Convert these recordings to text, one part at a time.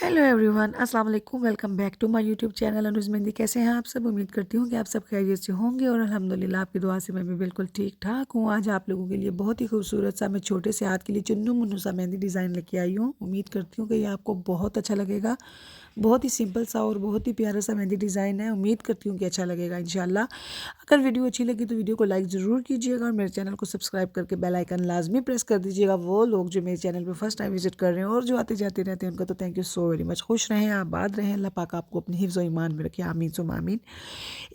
Hello everyone, अस्सलाम वालेकुम। Welcome back to my YouTube channel Anuj Mehndi. कैसे हैं आप सब? उम्मीद करती हूँ कि आप सब खैरियत से होंगे और अल्हम्दुलिल्लाह आपकी दुआ से मैं भी बिल्कुल ठीक ठाक हूँ। आज आप लोगों के लिए बहुत ही खूबसूरत सा मैं छोटे से हाथ के लिए चुन्नू मुन्नू सा मेहंदी डिज़ाइन लेके आई हूँ। उम्मीद करती हूँ कि ये आपको बहुत अच्छा लगेगा। बहुत ही सिंपल सा और बहुत ही प्यारा सा मेहंदी डिज़ाइन है। उम्मीद करती हूँ कि अच्छा लगेगा इंशाल्लाह। अगर वीडियो अच्छी लगी तो वीडियो को लाइक ज़रूर कीजिएगा और मेरे चैनल को सब्सक्राइब करके बेल आइकन लाजमी प्रेस कर दीजिएगा। वो लोग जो मेरे चैनल पे फर्स्ट टाइम विजिट कर रहे हैं और जो आते जाते रहते हैं उनका तो thank you so very much. खुश रहें, आबाद रहें, अल्लाह पाक आपको अपनी हिफ्ज़ और ईमान में रखे, आमीन सुम्मा आमीन।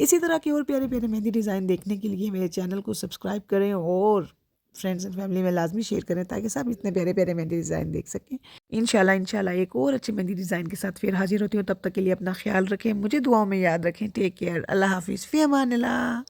इसी तरह की और प्यारे प्यारे मेहंदी डिज़ाइन देखने के लिए मेरे चैनल को सब्सक्राइब करें और फ्रेंड्स एंड फैमिली में लाजमी शेयर करें ताकि सब इतने प्यारे प्यारे मेहंदी डिज़ाइन देख सकें। इंशाल्लाह एक और अच्छी मेहंदी डिज़ाइन के साथ फिर हाजिर होती हूँ। तब तक के लिए अपना ख्याल रखें, मुझे दुआओं में याद रखें। टेक केयर, अल्लाह हाफिज़, फ़ी अमानिल्लाह।